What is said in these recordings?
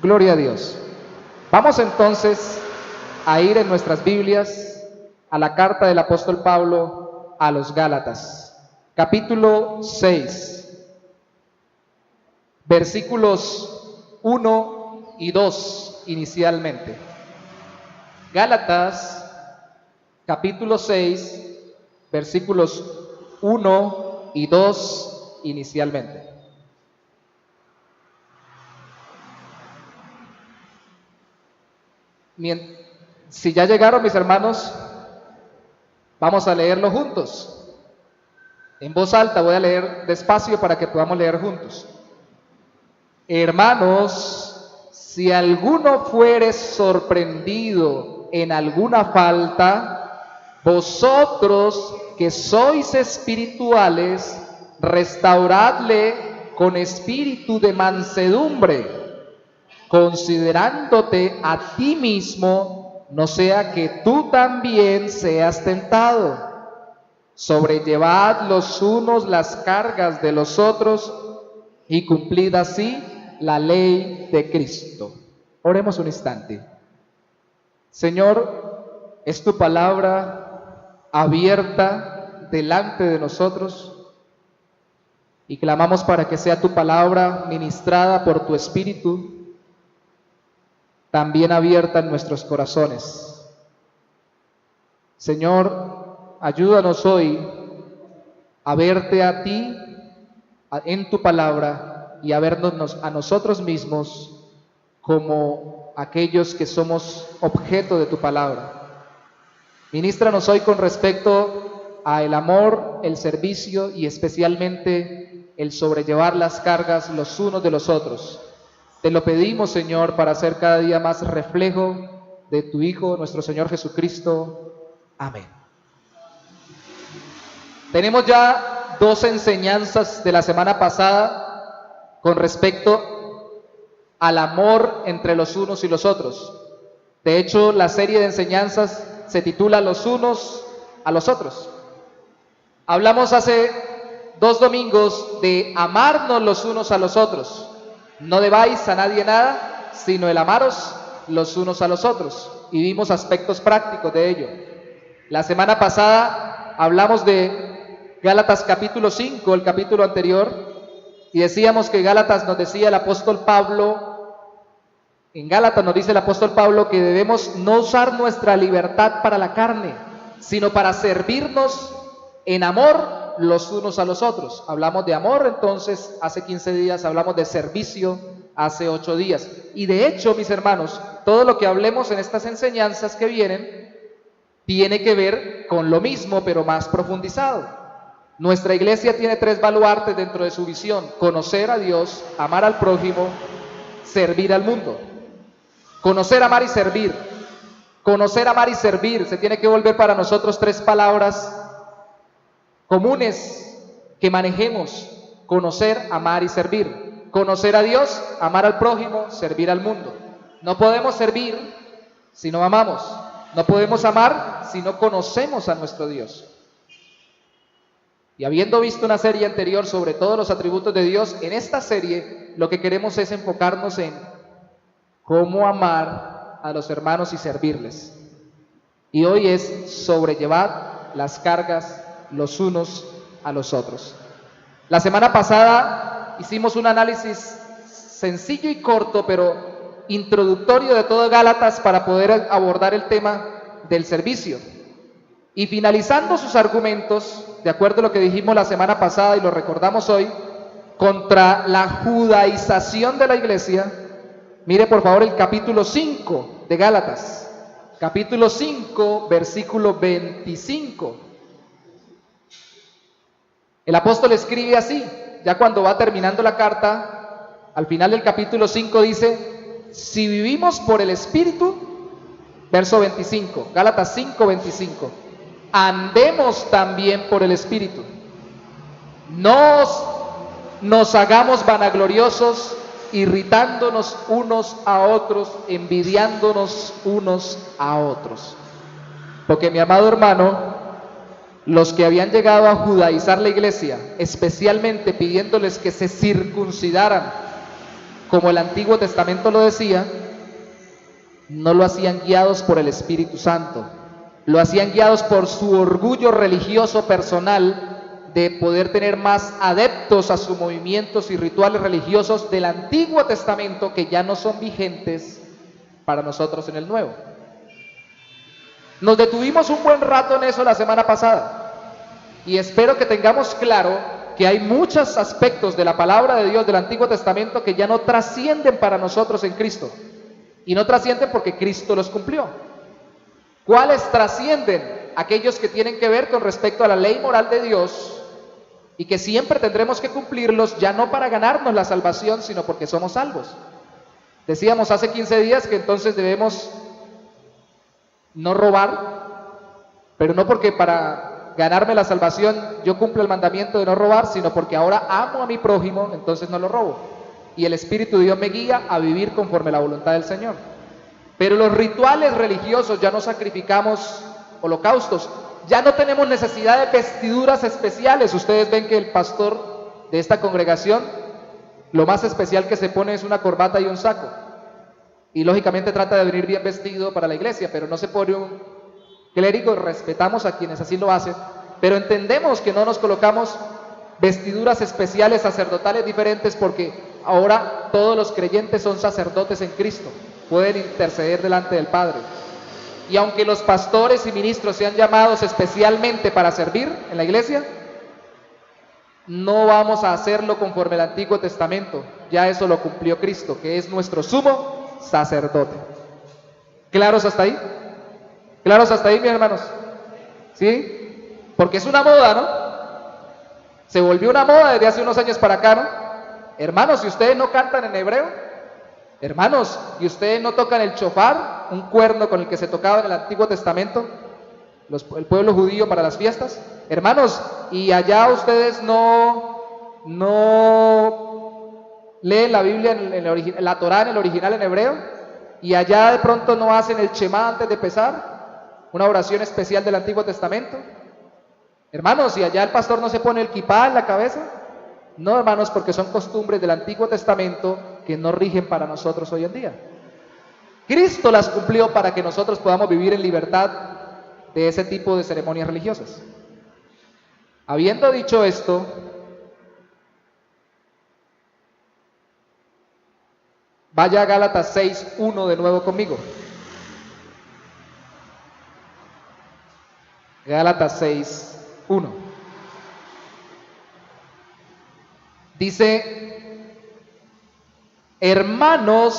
Gloria a Dios. Vamos entonces a ir en nuestras Biblias a la carta del apóstol Pablo a los Gálatas, capítulo 6, versículos 1 y 2 inicialmente. Gálatas, capítulo 6, versículos 1 y 2 inicialmente. Si ya llegaron mis hermanos, vamos a leerlo juntos. En voz alta voy a leer despacio para que podamos leer juntos. Hermanos, si alguno fuere sorprendido en alguna falta, vosotros que sois espirituales, restauradle con espíritu de mansedumbre, considerándote a ti mismo, no sea que tú también seas tentado. Sobrellevad los unos las cargas de los otros y cumplid así la ley de Cristo. Oremos un instante. Señor, es tu palabra abierta delante de nosotros y clamamos para que sea tu palabra ministrada por tu Espíritu, también abierta en nuestros corazones. Señor, ayúdanos hoy a verte a ti en tu palabra y a vernos a nosotros mismos como aquellos que somos objeto de tu palabra. Ministranos hoy con respecto a el amor, el servicio y especialmente el sobrellevar las cargas los unos de los otros. Te lo pedimos, Señor, para ser cada día más reflejo de tu Hijo, nuestro Señor Jesucristo. Amén. Tenemos ya dos enseñanzas de la semana pasada con respecto al amor entre los unos y los otros. De hecho, la serie de enseñanzas se titula Los unos a los otros. Hablamos hace 2 domingos de amarnos los unos a los otros. No debáis a nadie nada, sino el amaros los unos a los otros. Y vimos aspectos prácticos de ello. La semana pasada hablamos de Gálatas capítulo 5, el capítulo anterior, y decíamos que Gálatas nos decía el apóstol Pablo, en Gálatas nos dice el apóstol Pablo que debemos no usar nuestra libertad para la carne, sino para servirnos en amor los unos a los otros. Hablamos de amor entonces hace 15 días, hablamos de servicio hace 8 días. Y de hecho, mis hermanos, todo lo que hablemos en estas enseñanzas que vienen tiene que ver con lo mismo, pero más profundizado. Nuestra iglesia tiene 3 baluartes dentro de su visión: conocer a Dios, amar al prójimo, servir al mundo. Conocer, amar y servir. Conocer, amar y servir se tiene que volver para nosotros 3 palabras comunes que manejemos: conocer, amar y servir. Conocer a Dios, amar al prójimo, servir al mundo. No podemos servir si no amamos. No podemos amar si no conocemos a nuestro Dios. Y habiendo visto una serie anterior sobre todos los atributos de Dios, en esta serie lo que queremos es enfocarnos en cómo amar a los hermanos y servirles. Y hoy es sobrellevar las cargas los unos a los otros. La semana pasada hicimos un análisis sencillo y corto, pero introductorio de todo Gálatas para poder abordar el tema del servicio. Y finalizando sus argumentos, de acuerdo a lo que dijimos la semana pasada y lo recordamos hoy, contra la judaización de la iglesia, mire por favor el capítulo 5 de Gálatas, capítulo 5, versículo 25. El apóstol escribe así, ya cuando va terminando la carta, al final del capítulo 5 dice: si vivimos por el Espíritu, verso 25, Gálatas 5, 25, andemos también por el Espíritu. No nos hagamos vanagloriosos, irritándonos unos a otros, envidiándonos unos a otros. Porque, mi amado hermano, los que habían llegado a judaizar la iglesia, especialmente pidiéndoles que se circuncidaran como el Antiguo Testamento lo decía, no lo hacían guiados por el Espíritu Santo, lo hacían guiados por su orgullo religioso personal de poder tener más adeptos a sus movimientos y rituales religiosos del Antiguo Testamento que ya no son vigentes para nosotros en el Nuevo. Nos detuvimos un buen rato en eso la semana pasada y espero que tengamos claro que hay muchos aspectos de la palabra de Dios del Antiguo Testamento que ya no trascienden para nosotros en Cristo, y no trascienden porque Cristo los cumplió. ¿Cuáles trascienden? Aquellos que tienen que ver con respecto a la ley moral de Dios y que siempre tendremos que cumplirlos, ya no para ganarnos la salvación, sino porque somos salvos. Decíamos hace 15 días que entonces debemos no robar, pero no porque para ganarme la salvación yo cumplo el mandamiento de no robar, sino porque ahora amo a mi prójimo, entonces no lo robo. Y el Espíritu de Dios me guía a vivir conforme a la voluntad del Señor. Pero los rituales religiosos, ya no sacrificamos holocaustos, ya no tenemos necesidad de vestiduras especiales. Ustedes ven que el pastor de esta congregación, lo más especial que se pone es una corbata y un saco. Y lógicamente trata de venir bien vestido para la iglesia, pero no se pone un clérigo. Respetamos a quienes así lo hacen, pero entendemos que no nos colocamos vestiduras especiales sacerdotales diferentes, porque ahora todos los creyentes son sacerdotes en Cristo, pueden interceder delante del Padre. Y aunque los pastores y ministros sean llamados especialmente para servir en la iglesia, no vamos a hacerlo conforme al Antiguo Testamento. Ya eso lo cumplió Cristo, que es nuestro sumo sacerdote. ¿Claros hasta ahí? ¿Claros hasta ahí, mis hermanos? ¿Sí? Porque es una moda, ¿no? Se volvió una moda desde hace unos años para acá, ¿no? Hermanos, si ustedes no cantan en hebreo, hermanos, y ustedes no tocan el shofar, un cuerno con el que se tocaba en el Antiguo Testamento, el pueblo judío para las fiestas, hermanos, y allá ustedes no leen la Biblia, la Torá en el original en hebreo, y allá de pronto no hacen el Shema antes de empezar, una oración especial del Antiguo Testamento. Hermanos, y allá el pastor no se pone el kipá en la cabeza. No, hermanos, porque son costumbres del Antiguo Testamento que no rigen para nosotros hoy en día. Cristo las cumplió para que nosotros podamos vivir en libertad de ese tipo de ceremonias religiosas. Habiendo dicho esto, vaya a Gálatas 6:1 de nuevo conmigo. Gálatas 6:1. Dice: hermanos,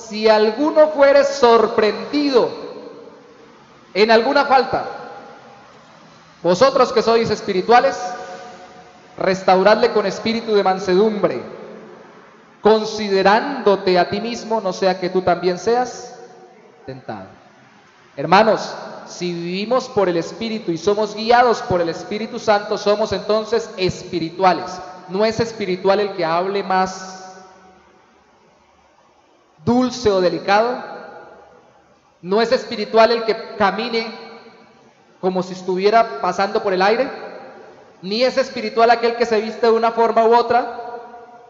si alguno fuere sorprendido en alguna falta, vosotros que sois espirituales, restauradle con espíritu de mansedumbre, considerándote a ti mismo, no sea que tú también seas tentado. Hermanos, si vivimos por el Espíritu y somos guiados por el Espíritu Santo, somos entonces espirituales. No es espiritual el que hable más dulce o delicado, no es espiritual el que camine como si estuviera pasando por el aire, ni es espiritual aquel que se viste de una forma u otra,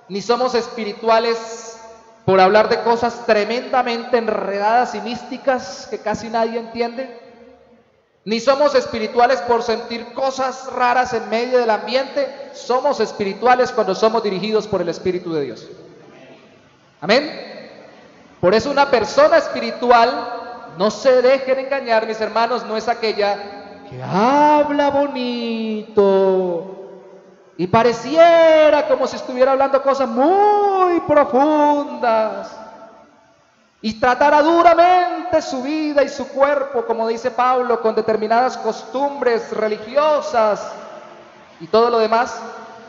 ni somos espirituales por hablar de cosas tremendamente enredadas y místicas que casi nadie entiende, ni somos espirituales por sentir cosas raras en medio del ambiente. Somos espirituales cuando somos dirigidos por el Espíritu de Dios. Amén. Por eso una persona espiritual, no se dejen engañar, mis hermanos, no es aquella que habla bonito y pareciera como si estuviera hablando cosas muy profundas y tratara duramente su vida y su cuerpo, como dice Pablo, con determinadas costumbres religiosas y todo lo demás,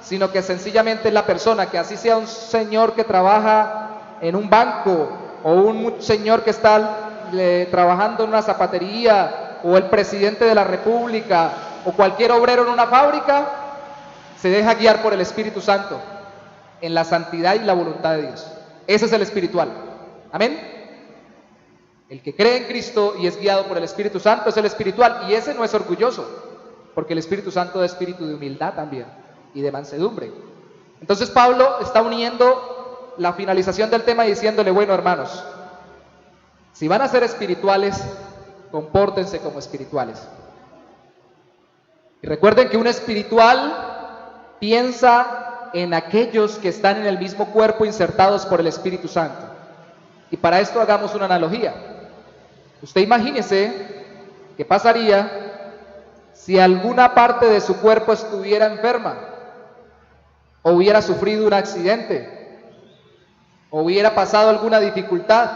sino que sencillamente es la persona que, así sea un señor que trabaja en un banco, o un señor que está trabajando en una zapatería, o el presidente de la república, o cualquier obrero en una fábrica, se deja guiar por el Espíritu Santo en la santidad y la voluntad de Dios. Ese es el espiritual. Amén. El que cree en Cristo y es guiado por el Espíritu Santo es el espiritual, y ese no es orgulloso, porque el Espíritu Santo es espíritu de humildad también y de mansedumbre. Entonces Pablo está uniendo la finalización del tema diciéndole, bueno, hermanos, si van a ser espirituales, compórtense como espirituales. Y recuerden que un espiritual piensa en aquellos que están en el mismo cuerpo insertados por el Espíritu Santo. Y para esto hagamos una analogía. Usted imagínese qué pasaría si alguna parte de su cuerpo estuviera enferma, o hubiera sufrido un accidente, o hubiera pasado alguna dificultad.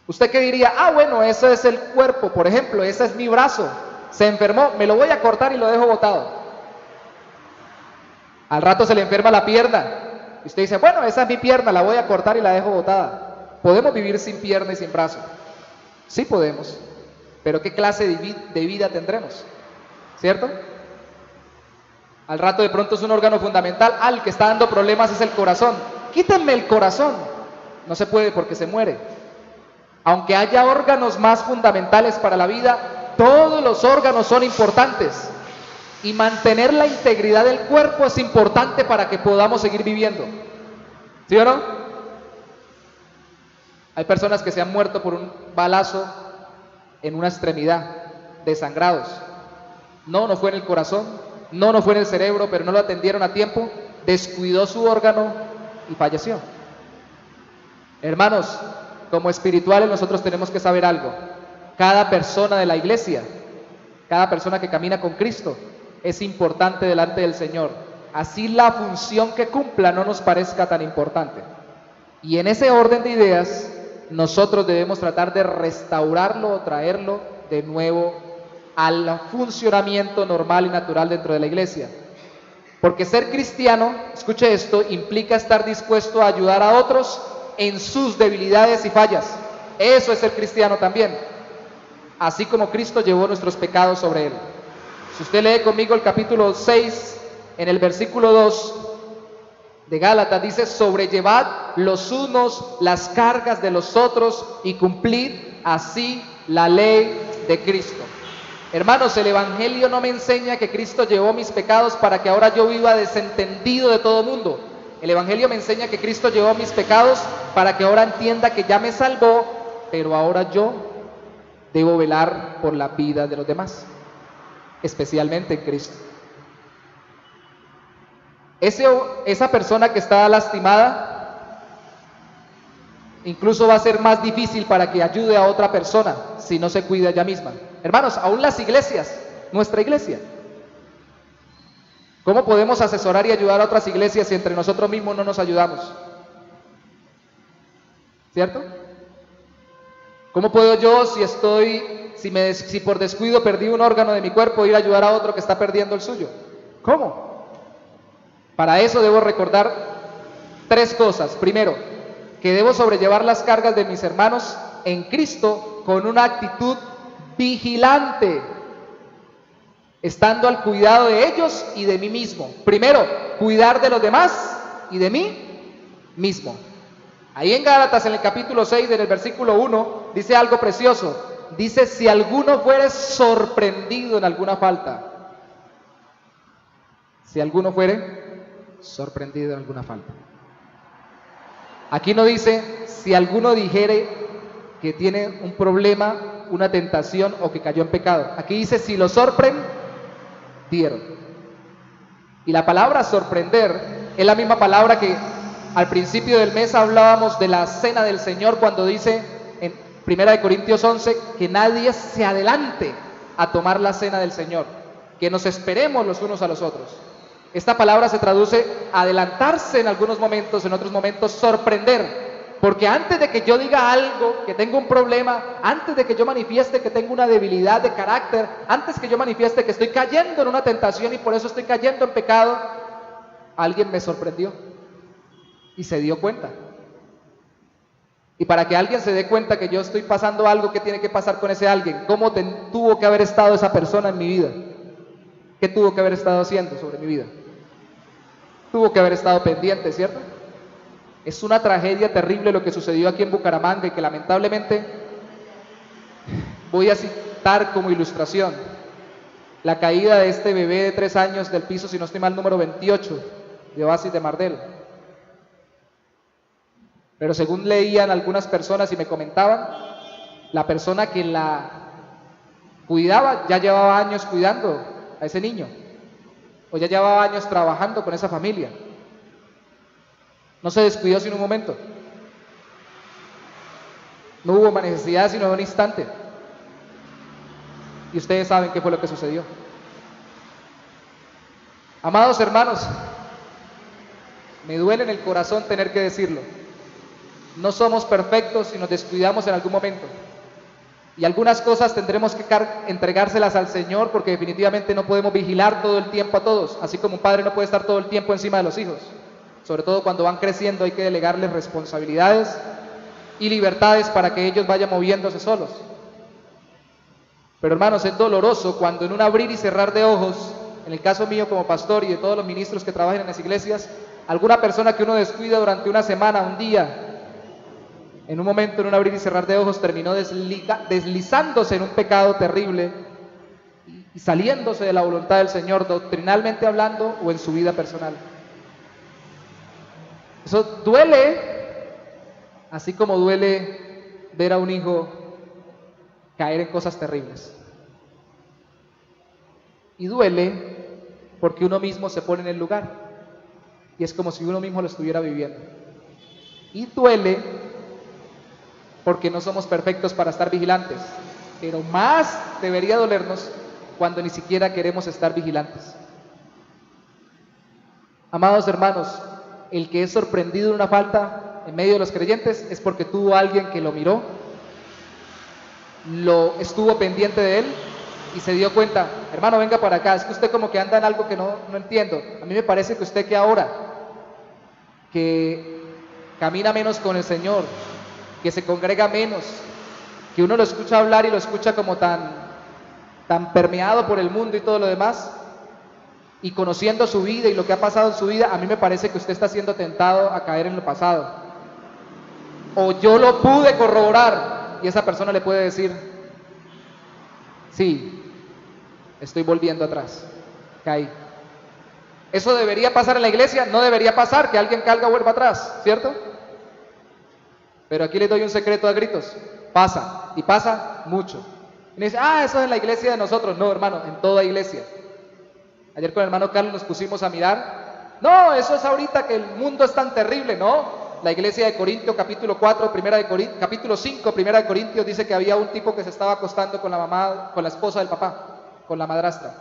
¿Usted qué diría? Ah, bueno, eso es el cuerpo, por ejemplo, ese es mi brazo, se enfermó, me lo voy a cortar y lo dejo botado. Al rato se le enferma la pierna, y usted dice, bueno, esa es mi pierna, la voy a cortar y la dejo botada. ¿Podemos vivir sin pierna y sin brazo? Sí podemos, pero ¿qué clase de vida tendremos? ¿Cierto? Al rato de pronto es un órgano fundamental. Ah, el que está dando problemas es el corazón. Quítenme el corazón. No se puede porque se muere. Aunque haya órganos más fundamentales para la vida, todos los órganos son importantes. Y mantener la integridad del cuerpo es importante para que podamos seguir viviendo. ¿Sí o no? Hay personas que se han muerto por un balazo en una extremidad, desangrados. No fue en el corazón, no fue en el cerebro, pero no lo atendieron a tiempo, descuidó su órgano y falleció. Hermanos, como espirituales nosotros tenemos que saber algo. Cada persona de la iglesia, cada persona que camina con Cristo, es importante delante del Señor. Así la función que cumpla no nos parezca tan importante. Y en ese orden de ideas, nosotros debemos tratar de restaurarlo o traerlo de nuevo al funcionamiento normal y natural dentro de la iglesia. Porque ser cristiano, escuche esto, implica estar dispuesto a ayudar a otros en sus debilidades y fallas. Eso es ser cristiano también. Así como Cristo llevó nuestros pecados sobre él. Si usted lee conmigo el capítulo 6, en el versículo 2 de Gálatas, dice: sobrellevad los unos las cargas de los otros y cumplid así la ley de Cristo. Hermanos, el Evangelio no me enseña que Cristo llevó mis pecados para que ahora yo viva desentendido de todo mundo. El Evangelio me enseña que Cristo llevó mis pecados para que ahora entienda que ya me salvó, pero ahora yo debo velar por la vida de los demás, especialmente en Cristo. Esa persona que está lastimada, incluso va a ser más difícil para que ayude a otra persona si no se cuida ella misma. Hermanos, aún las iglesias, nuestra iglesia, ¿cómo podemos asesorar y ayudar a otras iglesias si entre nosotros mismos no nos ayudamos? ¿Cierto? ¿Cómo puedo yo, si por descuido perdí un órgano de mi cuerpo, ir a ayudar a otro que está perdiendo el suyo? ¿Cómo? Para eso debo recordar 3 cosas. Primero, que debo sobrellevar las cargas de mis hermanos en Cristo con una actitud vigilante, estando al cuidado de ellos y de mí mismo. Primero, cuidar de los demás y de mí mismo. Ahí en Gálatas, en el capítulo 6, en el versículo 1, dice algo precioso. Dice: si alguno fuere sorprendido en alguna falta. Si alguno fuere sorprendido en alguna falta. Aquí no dice si alguno dijere que tiene un problema, una tentación o que cayó en pecado. Aquí dice si lo sorprendieron. Y la palabra sorprender es la misma palabra que al principio del mes hablábamos de la cena del Señor, cuando dice en 1 Corintios 11 que nadie se adelante a tomar la cena del Señor, que nos esperemos los unos a los otros. Esta palabra se traduce adelantarse en algunos momentos, en otros momentos sorprender. Porque antes de que yo diga algo, que tengo un problema, antes de que yo manifieste que tengo una debilidad de carácter, antes que yo manifieste que estoy cayendo en una tentación y por eso estoy cayendo en pecado, alguien me sorprendió y se dio cuenta. Y para que alguien se dé cuenta que yo estoy pasando algo, ¿qué tiene que pasar con ese alguien? ¿Cómo tuvo que haber estado esa persona en mi vida? ¿Qué tuvo que haber estado haciendo sobre mi vida? Tuvo que haber estado pendiente, ¿cierto? Es una tragedia terrible lo que sucedió aquí en Bucaramanga y que lamentablemente voy a citar como ilustración la caída de este bebé de 3 años del piso, si no estoy mal, número 28 de Oasis de Mardel. Pero según leían algunas personas y me comentaban, la persona que la cuidaba ya llevaba años cuidando a ese niño, o ya llevaba años trabajando con esa familia. No se descuidó sino un momento. No hubo necesidad sino un instante. Y ustedes saben qué fue lo que sucedió. Amados hermanos, me duele en el corazón tener que decirlo. No somos perfectos y nos descuidamos en algún momento. Y algunas cosas tendremos que entregárselas al Señor, porque definitivamente no podemos vigilar todo el tiempo a todos, así como un padre no puede estar todo el tiempo encima de los hijos. Sobre todo cuando van creciendo hay que delegarles responsabilidades y libertades para que ellos vayan moviéndose solos. Pero hermanos, es doloroso cuando en un abrir y cerrar de ojos, en el caso mío como pastor y de todos los ministros que trabajan en las iglesias, alguna persona que uno descuida durante una semana, un día, en un momento, en un abrir y cerrar de ojos, terminó deslizándose en un pecado terrible y saliéndose de la voluntad del Señor, doctrinalmente hablando o en su vida personal. Eso duele, así como duele ver a un hijo caer en cosas terribles. Y duele porque uno mismo se pone en el lugar y es como si uno mismo lo estuviera viviendo. Y duele porque no somos perfectos para estar vigilantes, pero más debería dolernos cuando ni siquiera queremos estar vigilantes. Amados hermanos, el que es sorprendido de una falta en medio de los creyentes es porque tuvo a alguien que lo miró, estuvo pendiente de él y se dio cuenta: hermano, venga para acá, es que usted como que anda en algo que no entiendo. A mí me parece que usted, que ahora que camina menos con el Señor, que se congrega menos, que uno lo escucha hablar y lo escucha como tan permeado por el mundo y todo lo demás, y conociendo su vida y lo que ha pasado en su vida, a mí me parece que usted está siendo tentado a caer en lo pasado. O yo lo pude corroborar, y esa persona le puede decir: sí, estoy volviendo atrás, caí. ¿Eso debería pasar en la iglesia? No debería pasar que alguien caiga o vuelva atrás, ¿cierto? Pero aquí les doy un secreto a gritos: pasa, y pasa mucho. Y me dice: eso es en la iglesia de nosotros. No, hermano, en toda iglesia. Ayer con el hermano Carlos nos pusimos a mirar. No, eso es ahorita que el mundo es tan terrible, ¿no? La iglesia de Corintios, capítulo 4, capítulo 5, primera de Corintios, dice que había un tipo que se estaba acostando con la mamá, con la esposa del papá, con la madrastra.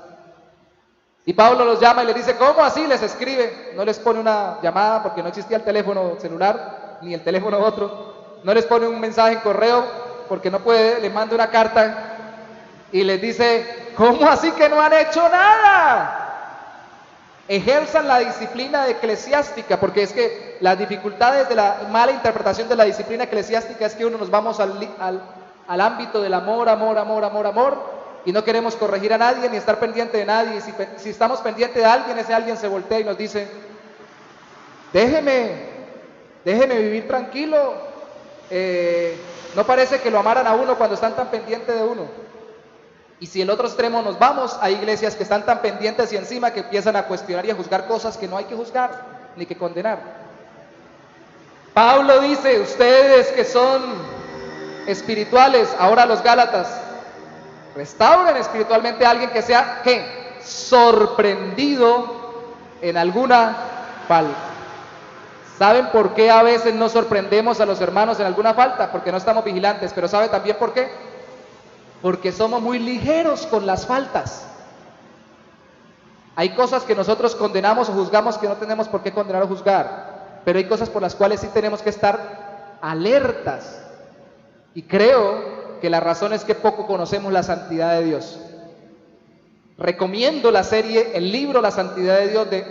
Y Pablo los llama y les dice: ¿cómo así? Les escribe. No les pone una llamada porque no existía el teléfono celular, ni el teléfono otro. No les pone un mensaje en correo porque no puede, les manda una carta y les dice: ¿cómo así que no han hecho nada? Ejerzan la disciplina eclesiástica, porque es que las dificultades de la mala interpretación de la disciplina eclesiástica es que uno nos vamos al ámbito del amor, y no queremos corregir a nadie ni estar pendiente de nadie. Y si estamos pendientes de alguien, ese alguien se voltea y nos dice: déjeme vivir tranquilo. No parece que lo amaran a uno cuando están tan pendientes de uno. Y si el otro extremo nos vamos, hay iglesias que están tan pendientes y encima que empiezan a cuestionar y a juzgar cosas que no hay que juzgar ni que condenar. Pablo dice: ustedes que son espirituales, ahora los Gálatas, restauren espiritualmente a alguien que sea, ¿qué? Sorprendido en alguna falta. ¿Saben por qué a veces no sorprendemos a los hermanos en alguna falta? Porque no estamos vigilantes. Pero ¿sabe también por qué? Porque somos muy ligeros con las faltas. Hay cosas que nosotros condenamos o juzgamos que no tenemos por qué condenar o juzgar, pero hay cosas por las cuales sí tenemos que estar alertas. Y creo que la razón es que poco conocemos la santidad de Dios. Recomiendo la serie, el libro La Santidad de Dios de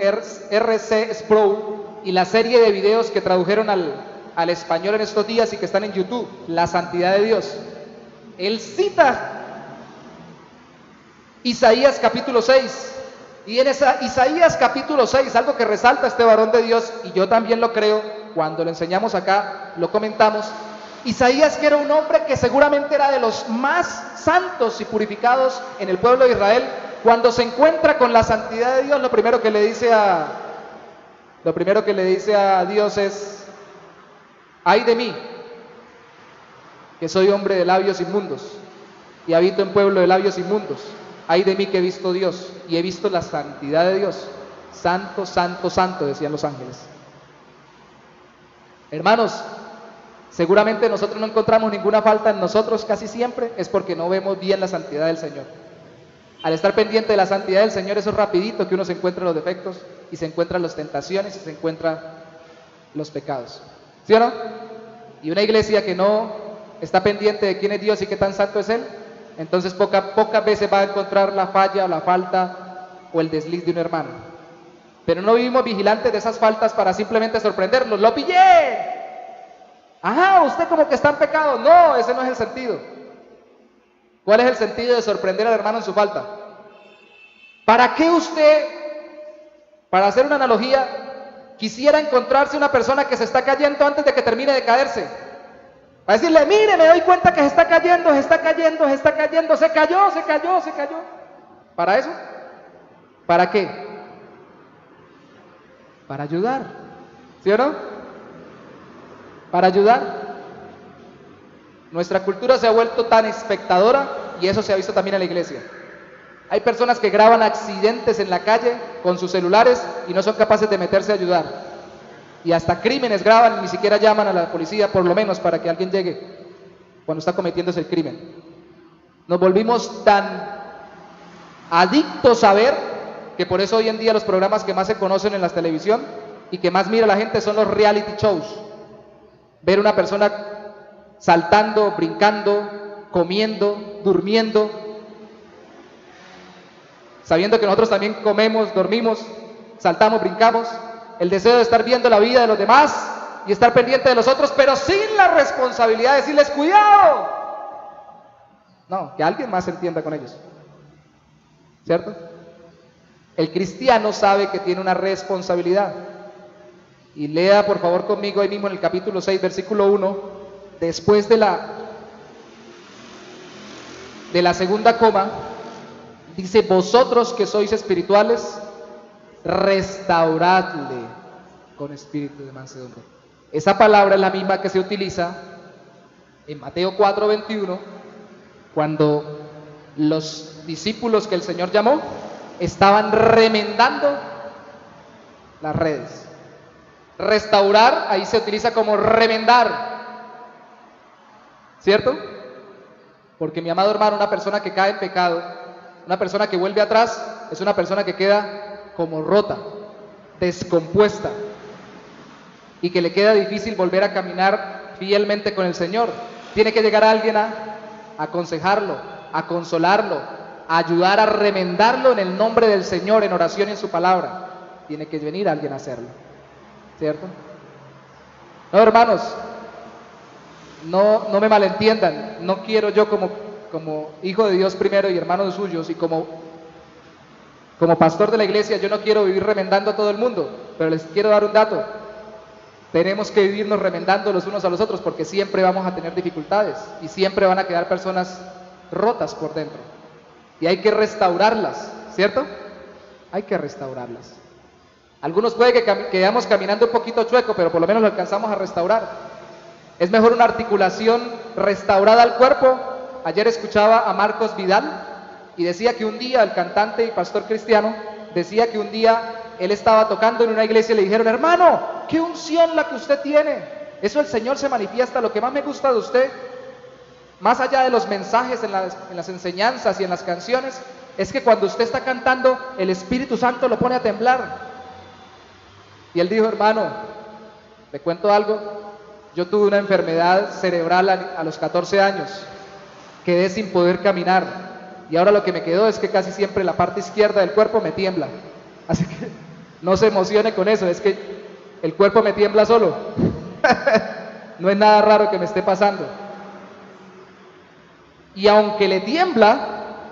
R.C. Sproul, y la serie de videos que tradujeron al español en estos días y que están en YouTube, La Santidad de Dios. Él cita Isaías capítulo 6, y en Isaías capítulo 6, algo que resalta este varón de Dios, y yo también lo creo, cuando lo enseñamos acá, lo comentamos. Isaías, que era un hombre que seguramente era de los más santos y purificados en el pueblo de Israel, cuando se encuentra con la santidad de Dios, lo primero que le dice a Dios es: ay de mí, que soy hombre de labios inmundos y habito en pueblo de labios inmundos. Ay de mí que he visto a Dios y he visto la santidad de Dios. Santo, santo, santo, decían los ángeles. Hermanos, seguramente nosotros no encontramos ninguna falta en nosotros casi siempre, es porque no vemos bien la santidad del Señor. Al estar pendiente de la santidad del Señor, eso es rapidito que uno se encuentra los defectos y se encuentran las tentaciones y se encuentra los pecados. ¿Sí o no? Y una iglesia que no está pendiente de quién es Dios y qué tan santo es Él, entonces pocas veces va a encontrar la falla o la falta o el desliz de un hermano. Pero no vivimos vigilantes de esas faltas para simplemente sorprenderlos. ¡Lo pillé! Ajá, usted como que está en pecado. No, ese no es el sentido. ¿Cuál es el sentido de sorprender al hermano en su falta? ¿Para qué usted, para hacer una analogía, quisiera encontrarse una persona que se está cayendo antes de que termine de caerse? Para decirle, mire, me doy cuenta que se está cayendo, se cayó. ¿Para eso? ¿Para qué? Para ayudar, ¿sí o no? Para ayudar. Nuestra cultura se ha vuelto tan espectadora y eso se ha visto también en la iglesia. Hay personas que graban accidentes en la calle con sus celulares y no son capaces de meterse a ayudar. Y hasta crímenes graban y ni siquiera llaman a la policía, por lo menos para que alguien llegue cuando está cometiéndose el crimen. Nos volvimos tan adictos a ver que por eso hoy en día los programas que más se conocen en la televisión y que más mira la gente son los reality shows. Ver una persona saltando, brincando, comiendo, durmiendo, sabiendo que nosotros también comemos, dormimos, saltamos, brincamos, el deseo de estar viendo la vida de los demás y estar pendiente de los otros, pero sin la responsabilidad de decirles cuidado. No, que alguien más se entienda con ellos, ¿cierto? El cristiano sabe que tiene una responsabilidad. Y lea por favor conmigo ahí mismo en el capítulo 6, versículo 1, después de la segunda coma, dice, vosotros que sois espirituales, restauradle con espíritu de mansedumbre. Esa palabra es la misma que se utiliza en Mateo 4:21, cuando los discípulos que el Señor llamó estaban remendando las redes. Restaurar, ahí se utiliza como remendar, ¿cierto? Porque mi amado hermano, una persona que cae en pecado, una persona que vuelve atrás, es una persona que queda como rota, descompuesta, y que le queda difícil volver a caminar fielmente con el Señor. Tiene que llegar alguien a aconsejarlo, a consolarlo, a ayudar a remendarlo en el nombre del Señor, en oración y en su palabra. Tiene que venir alguien a hacerlo, ¿cierto? No, hermanos, no me malentiendan. No quiero yo como hijo de Dios primero y hermano de suyos y como pastor de la iglesia, yo no quiero vivir remendando a todo el mundo, pero les quiero dar un dato. Tenemos que vivirnos remendando los unos a los otros porque siempre vamos a tener dificultades y siempre van a quedar personas rotas por dentro y hay que restaurarlas, ¿cierto? Hay que restaurarlas. Algunos puede que quedamos caminando un poquito chueco, pero por lo menos lo alcanzamos a restaurar. Es mejor una articulación restaurada al cuerpo. Ayer escuchaba a Marcos Vidal y decía que un día, el cantante y pastor cristiano, decía que un día él estaba tocando en una iglesia y le dijeron, hermano, qué unción la que usted tiene, eso el Señor se manifiesta. Lo que más me gusta de usted, más allá de los mensajes en las enseñanzas y en las canciones, es que cuando usted está cantando, el Espíritu Santo lo pone a temblar. Y él dijo, hermano, ¿te cuento algo? Yo tuve una enfermedad cerebral a los 14 años, quedé sin poder caminar, y ahora lo que me quedó es que casi siempre la parte izquierda del cuerpo me tiembla. Así que no se emocione con eso, es que el cuerpo me tiembla solo. No es nada raro que me esté pasando. Y aunque le tiembla,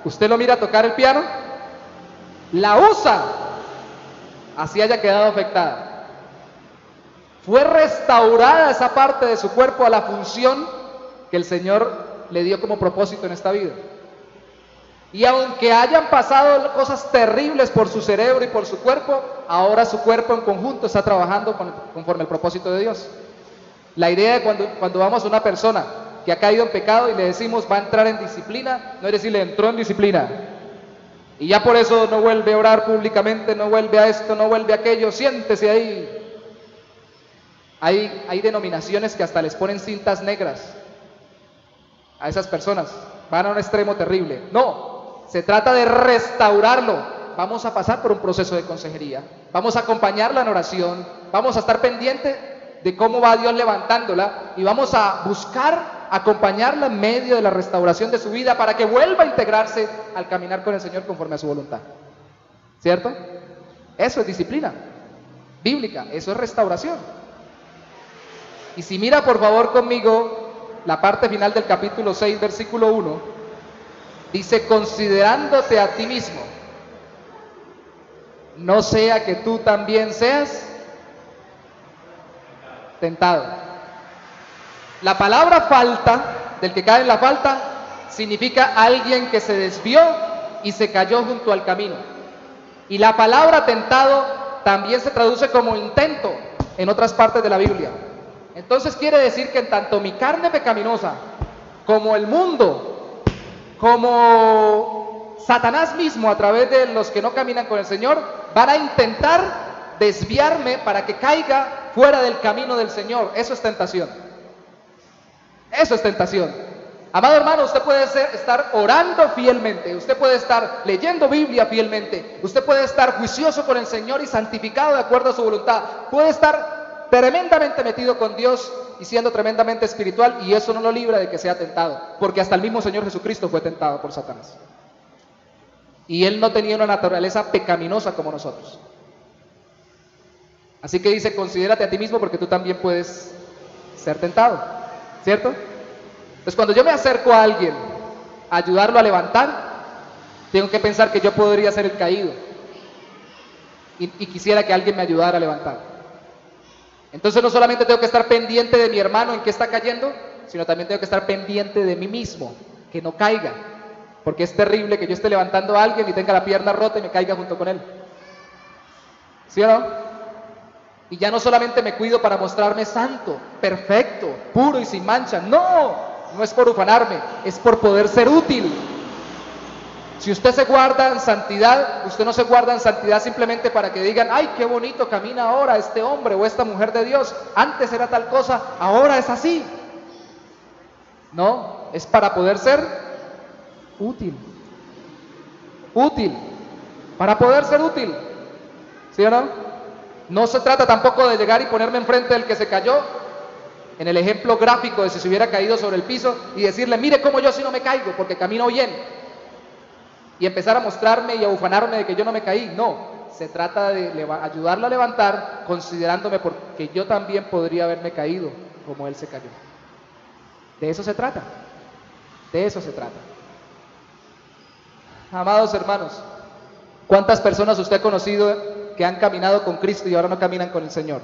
usted lo mira tocar el piano, la usa, así haya quedado afectada. Fue restaurada esa parte de su cuerpo a la función que el Señor le dio como propósito en esta vida. Y aunque hayan pasado cosas terribles por su cerebro y por su cuerpo, ahora su cuerpo en conjunto está trabajando conforme al propósito de Dios. La idea de cuando vamos a una persona que ha caído en pecado y le decimos va a entrar en disciplina, no es decirle entró en disciplina y ya por eso no vuelve a orar públicamente, no vuelve a esto, no vuelve a aquello, siéntese ahí. Hay denominaciones que hasta les ponen cintas negras a esas personas, van a un extremo terrible. No, se trata de restaurarlo. Vamos a pasar por un proceso de consejería, vamos a acompañarla en oración, vamos a estar pendientes de cómo va Dios levantándola y vamos a buscar acompañarla en medio de la restauración de su vida para que vuelva a integrarse al caminar con el Señor conforme a su voluntad. ¿Cierto? Eso es disciplina bíblica, eso es restauración. Y si mira por favor conmigo la parte final del capítulo 6, versículo 1, dice, considerándote a ti mismo, no sea que tú también seas tentado. La palabra falta, del que cae en la falta, significa alguien que se desvió y se cayó junto al camino. Y la palabra tentado también se traduce como intento en otras partes de la Biblia. Entonces quiere decir que en tanto mi carne pecaminosa, como el mundo, como Satanás mismo a través de los que no caminan con el Señor, van a intentar desviarme para que caiga fuera del camino del Señor. Eso es tentación. Eso es tentación. Amado hermano, usted puede estar orando fielmente, usted puede estar leyendo Biblia fielmente, usted puede estar juicioso con el Señor y santificado de acuerdo a su voluntad, puede estar tremendamente metido con Dios y siendo tremendamente espiritual, y eso no lo libra de que sea tentado, porque hasta el mismo Señor Jesucristo fue tentado por Satanás. Y Él no tenía una naturaleza pecaminosa como nosotros. Así que dice, considérate a ti mismo porque tú también puedes ser tentado, ¿cierto? Entonces cuando yo me acerco a alguien a ayudarlo a levantar, tengo que pensar que yo podría ser el caído y quisiera que alguien me ayudara a levantar. Entonces no solamente tengo que estar pendiente de mi hermano en que está cayendo, sino también tengo que estar pendiente de mí mismo, que no caiga, porque es terrible que yo esté levantando a alguien y tenga la pierna rota y me caiga junto con él. ¿Sí o no? Y ya no solamente me cuido para mostrarme santo, perfecto, puro y sin mancha. No, no es por ufanarme, es por poder ser útil. Si usted se guarda en santidad, usted no se guarda en santidad simplemente para que digan, ay, qué bonito camina ahora este hombre o esta mujer de Dios. Antes era tal cosa, ahora es así. No, es para poder ser útil. Útil, para poder ser útil. ¿Sí o no? No se trata tampoco de llegar y ponerme enfrente del que se cayó, en el ejemplo gráfico de si se hubiera caído sobre el piso, y decirle, mire cómo yo sí no me caigo, porque camino bien. Y empezar a mostrarme y a ufanarme de que yo no me caí. No, se trata de ayudarlo a levantar, considerándome porque yo también podría haberme caído como él se cayó. De eso se trata. De eso se trata. Amados hermanos, ¿cuántas personas usted ha conocido que han caminado con Cristo y ahora no caminan con el Señor?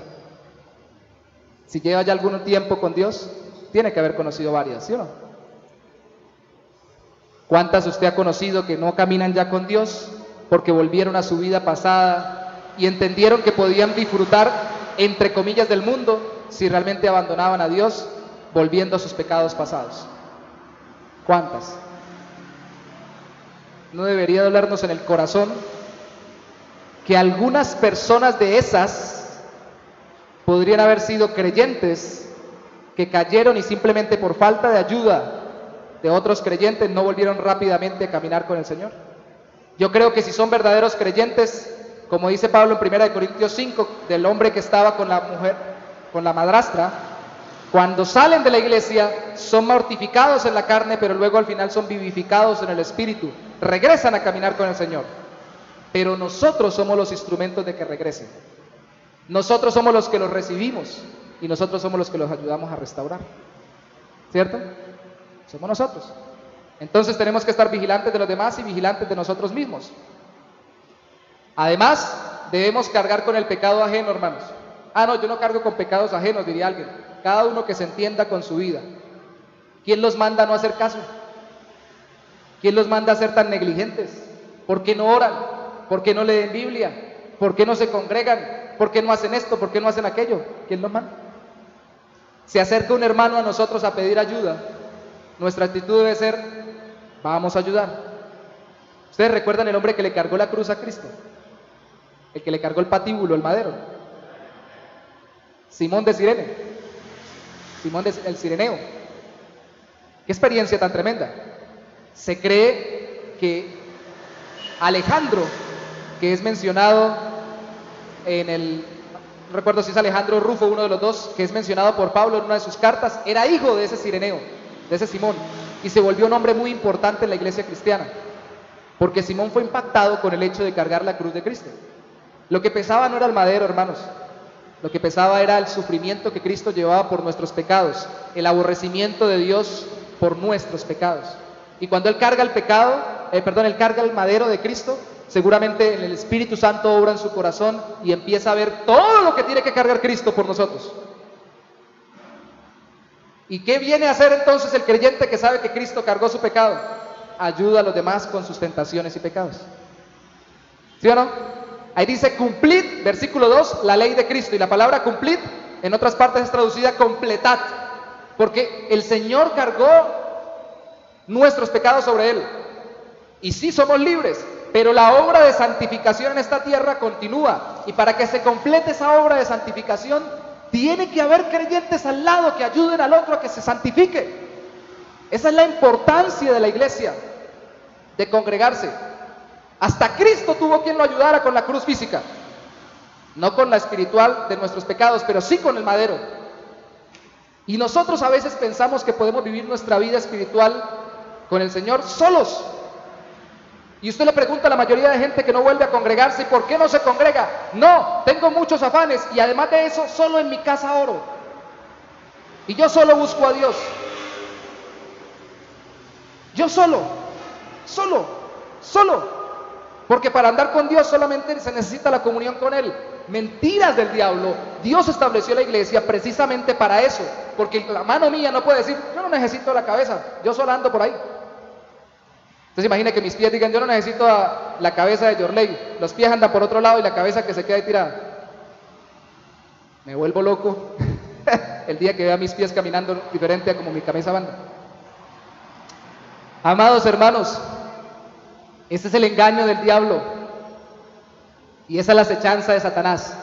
Si lleva ya algún tiempo con Dios, tiene que haber conocido varias, ¿sí o no? ¿Cuántas usted ha conocido que no caminan ya con Dios porque volvieron a su vida pasada y entendieron que podían disfrutar, entre comillas, del mundo si realmente abandonaban a Dios, volviendo a sus pecados pasados? ¿Cuántas? ¿No debería dolernos en el corazón que algunas personas de esas podrían haber sido creyentes que cayeron y simplemente por falta de ayuda de otros creyentes no volvieron rápidamente a caminar con el Señor? Yo creo que si son verdaderos creyentes, como dice Pablo en 1 Corintios 5, del hombre que estaba con la mujer, con la madrastra, cuando salen de la iglesia son mortificados en la carne, pero luego al final son vivificados en el espíritu, regresan a caminar con el Señor. Pero nosotros somos los instrumentos de que regresen. Nosotros somos los que los recibimos y nosotros somos los que los ayudamos a restaurar. ¿Cierto? Somos nosotros. Entonces tenemos que estar vigilantes de los demás y vigilantes de nosotros mismos. Además, debemos cargar con el pecado ajeno, hermanos. Ah, no, yo no cargo con pecados ajenos, diría alguien. Cada uno que se entienda con su vida. ¿Quién los manda a no hacer caso? ¿Quién los manda a ser tan negligentes? ¿Por qué no oran? ¿Por qué no leen Biblia? ¿Por qué no se congregan? ¿Por qué no hacen esto? ¿Por qué no hacen aquello? ¿Quién los manda? se acerca un hermano a nosotros a pedir ayuda, nuestra actitud debe ser: vamos a ayudar. ¿Ustedes recuerdan el hombre que le cargó la cruz a Cristo? El que le cargó el patíbulo, el madero. Simón de Cirene. Simón el Cireneo. Qué experiencia tan tremenda. Se cree que Alejandro, que es mencionado en el, no recuerdo si es Alejandro o Rufo, uno de los dos, que es mencionado por Pablo en una de sus cartas, era hijo de ese Cireneo, de ese Simón, y se volvió un hombre muy importante en la iglesia cristiana, porque Simón fue impactado con el hecho de cargar la cruz de Cristo. Lo que pesaba no era el madero, hermanos, lo que pesaba era el sufrimiento que Cristo llevaba por nuestros pecados, el aborrecimiento de Dios por nuestros pecados. Y cuando Él carga el Él carga el madero de Cristo, seguramente el Espíritu Santo obra en su corazón y empieza a ver todo lo que tiene que cargar Cristo por nosotros. ¿Y qué viene a hacer entonces el creyente que sabe que Cristo cargó su pecado? Ayuda a los demás con sus tentaciones y pecados. ¿Sí o no? Ahí dice: cumplid, versículo 2, la ley de Cristo. Y la palabra cumplid en otras partes es traducida completad, porque el Señor cargó nuestros pecados sobre Él. Y sí somos libres, pero la obra de santificación en esta tierra continúa. Y para que se complete esa obra de santificación, tiene que haber creyentes al lado que ayuden al otro a que se santifique. Esa es la importancia de la iglesia, de congregarse. Hasta Cristo tuvo quien lo ayudara con la cruz física, no con la espiritual de nuestros pecados, pero sí con el madero. Y nosotros a veces pensamos que podemos vivir nuestra vida espiritual con el Señor solos. Y usted le pregunta a la mayoría de gente que no vuelve a congregarse: ¿y por qué no se congrega? No, tengo muchos afanes, y además de eso, solo en mi casa oro. Y yo solo busco a Dios. Yo solo. Porque para andar con Dios solamente se necesita la comunión con Él. Mentiras del diablo. Dios estableció la iglesia precisamente para eso, porque la mano mía no puede decir: yo no necesito la cabeza, yo solo ando por ahí. Entonces imagina que mis pies digan: yo no necesito la cabeza de Yorley, los pies andan por otro lado y la cabeza que se queda ahí tirada. Me vuelvo loco el día que vea mis pies caminando diferente a como mi cabeza anda. Amados hermanos, este es el engaño del diablo y esa es la acechanza de Satanás.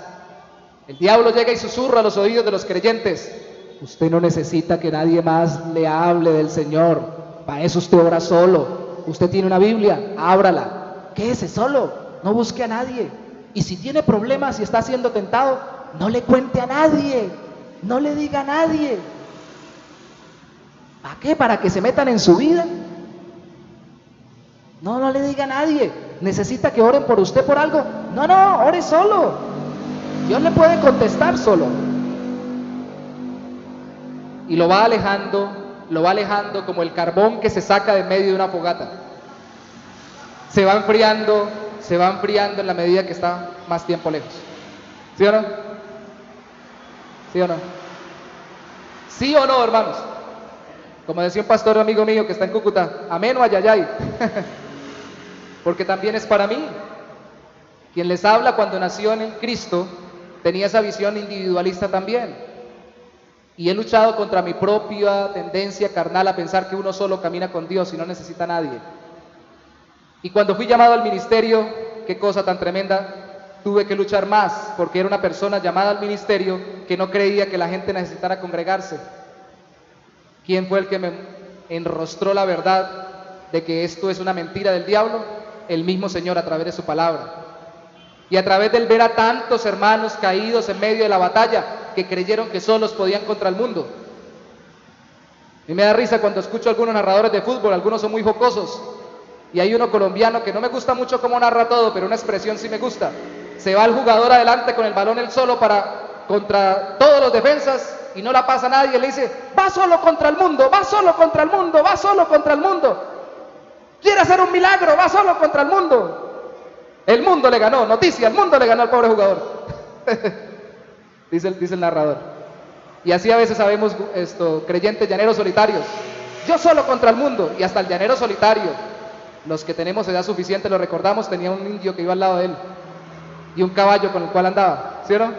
El diablo llega y susurra a los oídos de los creyentes: usted no necesita que nadie más le hable del Señor, para eso usted ora solo. Usted tiene una Biblia, ábrala, quédese solo, no busque a nadie. Y si tiene problemas y está siendo tentado, no le cuente a nadie, no le diga a nadie. ¿Para qué? ¿Para que se metan en su vida? No le diga a nadie. ¿Necesita que oren por usted por algo? No, ore solo. Dios le puede contestar solo. Y lo va alejando como el carbón que se saca de medio de una fogata. Se va enfriando en la medida que está más tiempo lejos. ¿Sí o no? ¿Sí o no? ¿Sí o no, hermanos? Como decía un pastor amigo mío que está en Cúcuta: amén o ayayay. Porque también es para mí. Quien les habla, cuando nació en Cristo, tenía esa visión individualista también. Y he luchado contra mi propia tendencia carnal a pensar que uno solo camina con Dios y no necesita a nadie. Y cuando fui llamado al ministerio, qué cosa tan tremenda, tuve que luchar más, porque era una persona llamada al ministerio que no creía que la gente necesitara congregarse. ¿Quién fue el que me enrostró la verdad de que esto es una mentira del diablo? El mismo Señor, a través de su palabra. Y a través del ver a tantos hermanos caídos en medio de la batalla, que creyeron que solos podían contra el mundo. Y me da risa cuando escucho a algunos narradores de fútbol, algunos son muy jocosos, y hay uno colombiano que no me gusta mucho cómo narra todo, pero una expresión sí me gusta. Se va el jugador adelante con el balón él solo contra todos los defensas y no la pasa a nadie, le dice: va solo contra el mundo, va solo contra el mundo, va solo contra el mundo. Quiere hacer un milagro, va solo contra el mundo. El mundo le ganó, noticia, el mundo le ganó al pobre jugador. dice el narrador. Y así a veces sabemos creyentes llaneros solitarios. Yo solo contra el mundo. Y hasta el llanero solitario, los que tenemos edad suficiente lo recordamos, tenía un indio que iba al lado de él y un caballo con el cual andaba, ¿sí o no?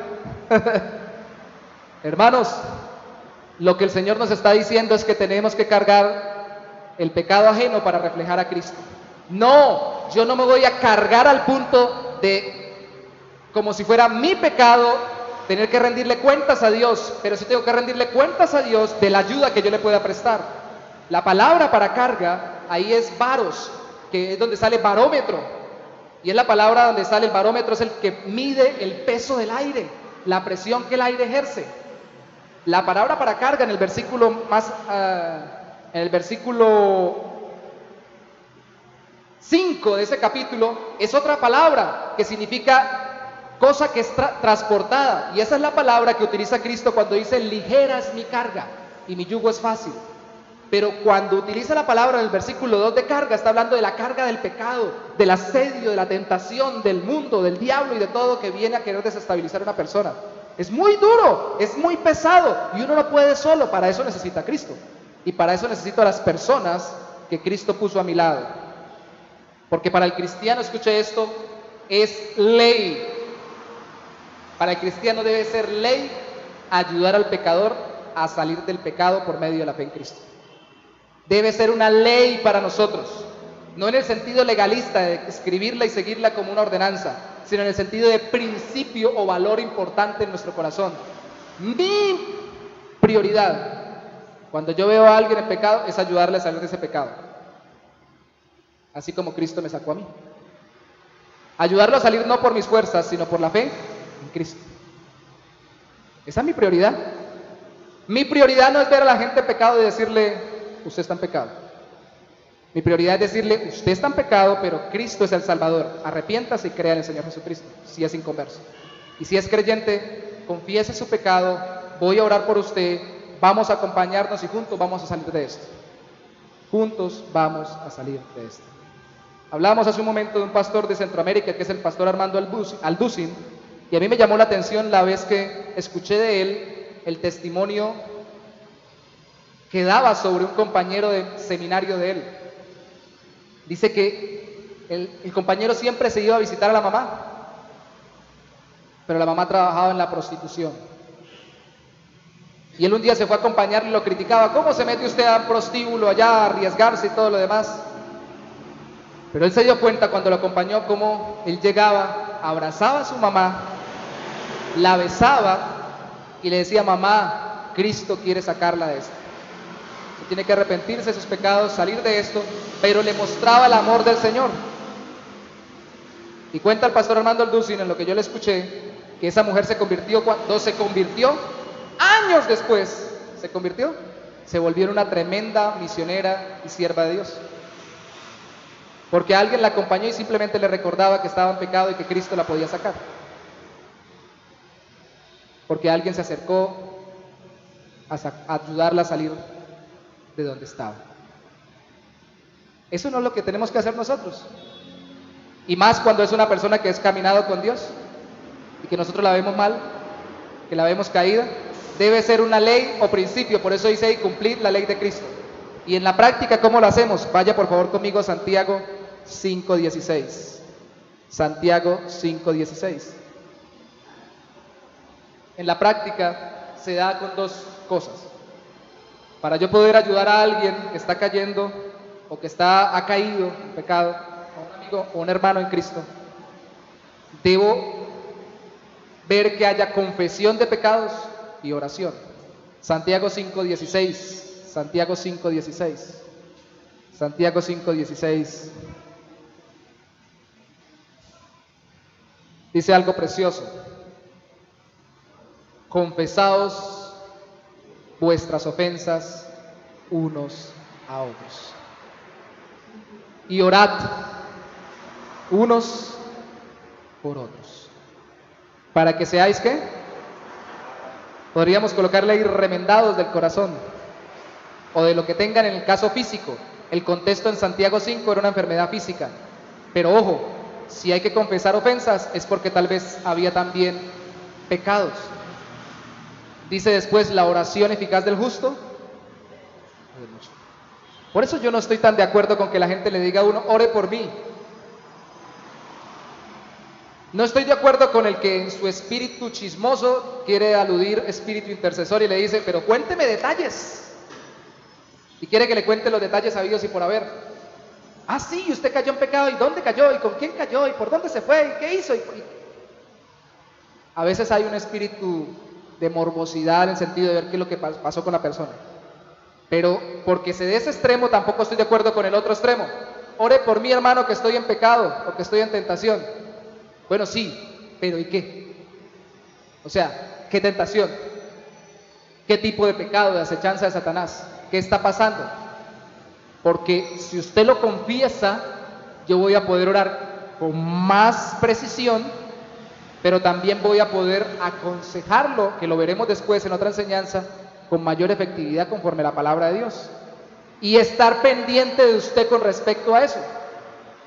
Hermanos, Lo que el Señor nos está diciendo es que tenemos que cargar el pecado ajeno para reflejar a Cristo. No, yo no me voy a cargar al punto de, como si fuera mi pecado, tener que rendirle cuentas a Dios, pero sí tengo que rendirle cuentas a Dios de la ayuda que yo le pueda prestar. La palabra para carga, ahí es baros, que es donde sale barómetro, y es la palabra donde sale el barómetro, es el que mide el peso del aire, la presión que el aire ejerce. La palabra para carga en el versículo en el versículo 5 de ese capítulo es otra palabra que significa cosa que es transportada, y esa es la palabra que utiliza Cristo cuando dice ligera es mi carga y mi yugo es fácil. Pero cuando utiliza la palabra en el versículo 2 de carga, está hablando de la carga del pecado, del asedio, de la tentación, del mundo, del diablo y de todo que viene a querer desestabilizar a una persona. Es muy duro, es muy pesado, y uno no puede solo. Para eso necesita a Cristo, y para eso necesito a las personas que Cristo puso a mi lado. Porque para el cristiano, escuche esto, es ley. Para el cristiano debe ser ley ayudar al pecador a salir del pecado por medio de la fe en Cristo. Debe ser una ley para nosotros, no en el sentido legalista de escribirla y seguirla como una ordenanza, sino en el sentido de principio o valor importante en nuestro corazón. Mi prioridad, cuando yo veo a alguien en pecado, es ayudarle a salir de ese pecado, así como Cristo me sacó a mí. Ayudarlo a salir no por mis fuerzas, sino por la fe en Cristo. Esa es mi prioridad. Mi prioridad no es ver a la gente en pecado y decirle, usted está en pecado. Mi prioridad es decirle, usted está en pecado, pero Cristo es el Salvador. Arrepiéntase y crea en el Señor Jesucristo, si es inconverso. Y si es creyente, confiese su pecado, voy a orar por usted, vamos a acompañarnos y juntos vamos a salir de esto. Juntos vamos a salir de esto. Hablábamos hace un momento de un pastor de Centroamérica, que es el pastor Armando Alducin, y a mí me llamó la atención la vez que escuché de él el testimonio que daba sobre un compañero de seminario de él. Dice que el compañero siempre se iba a visitar a la mamá, pero la mamá trabajaba en la prostitución. Y él un día se fue a acompañarle y lo criticaba. ¿Cómo se mete usted a un prostíbulo allá a arriesgarse y todo lo demás? Pero él se dio cuenta cuando lo acompañó cómo él llegaba, abrazaba a su mamá, la besaba y le decía, mamá, Cristo quiere sacarla de esto. Tiene que arrepentirse de sus pecados, salir de esto, pero le mostraba el amor del Señor. Y cuenta el pastor Armando Alducin, en lo que yo le escuché, que esa mujer se convirtió, años después, se volvió en una tremenda misionera y sierva de Dios. Porque alguien la acompañó y simplemente le recordaba que estaba en pecado y que Cristo la podía sacar. Porque alguien se acercó a ayudarla a salir de donde estaba. Eso no es lo que tenemos que hacer nosotros, y más cuando es una persona que es caminado con Dios y que nosotros la vemos mal, que la vemos caída. Debe ser una ley o principio, por eso dice ahí, cumplir la ley de Cristo. Y en la práctica, ¿cómo lo hacemos? Vaya por favor conmigo a Santiago 5:16. Santiago 5:16. En la práctica se da con dos cosas. Para yo poder ayudar a alguien que está cayendo o que ha caído en pecado, a un amigo o un hermano en Cristo, debo ver que haya confesión de pecados y oración. Santiago 5:16. Santiago 5:16. Santiago 5:16. Dice algo precioso. Confesaos vuestras ofensas unos a otros y orad unos por otros, para que seáis, ¿qué? Podríamos colocarle ahí, remendados del corazón o de lo que tengan en el caso físico. El contexto en Santiago 5 era una enfermedad física, pero ojo, si hay que confesar ofensas es porque tal vez había también pecados. Dice después, la oración eficaz del justo. Por eso yo no estoy tan de acuerdo con que la gente le diga a uno, ore por mí. No estoy de acuerdo con el que en su espíritu chismoso quiere aludir espíritu intercesor y le dice, pero cuénteme detalles. Y quiere que le cuente los detalles habidos y por haber. Ah, sí, usted cayó en pecado, ¿y dónde cayó? ¿Y con quién cayó? ¿Y por dónde se fue? ¿Y qué hizo? A veces hay un espíritu de morbosidad en el sentido de ver qué es lo que pasó con la persona. Pero porque se dé ese extremo, tampoco estoy de acuerdo con el otro extremo. Ore por mí, hermano, que estoy en pecado o que estoy en tentación. Bueno, sí, pero ¿y qué? O sea, ¿qué tentación? ¿Qué tipo de pecado, de acechanza de Satanás? ¿Qué está pasando? Porque si usted lo confiesa, yo voy a poder orar con más precisión, pero también voy a poder aconsejarlo, que lo veremos después en otra enseñanza, con mayor efectividad conforme a la palabra de Dios. Y estar pendiente de usted con respecto a eso.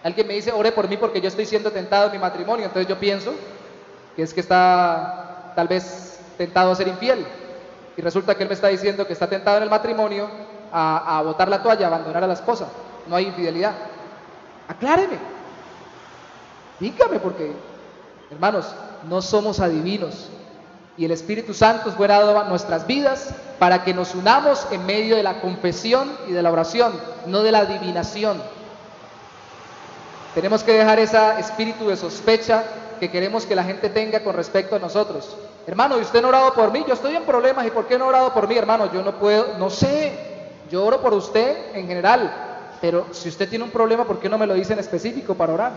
Alguien me dice, ore por mí porque yo estoy siendo tentado en mi matrimonio. Entonces yo pienso que es que está tal vez tentado a ser infiel. Y resulta que él me está diciendo que está tentado en el matrimonio a botar la toalla, a abandonar a la esposa. No hay infidelidad. Acláreme. Dígame, porque, hermanos, no somos adivinos. Y el Espíritu Santo fue dado a nuestras vidas para que nos unamos en medio de la confesión y de la oración, no de la adivinación. Tenemos que dejar ese espíritu de sospecha que queremos que la gente tenga con respecto a nosotros. Hermano, ¿y usted no ha orado por mí? Yo estoy en problemas, ¿y por qué no ha orado por mí, hermano? Yo no puedo, no sé, yo oro por usted en general, pero si usted tiene un problema, ¿por qué no me lo dice en específico para orar?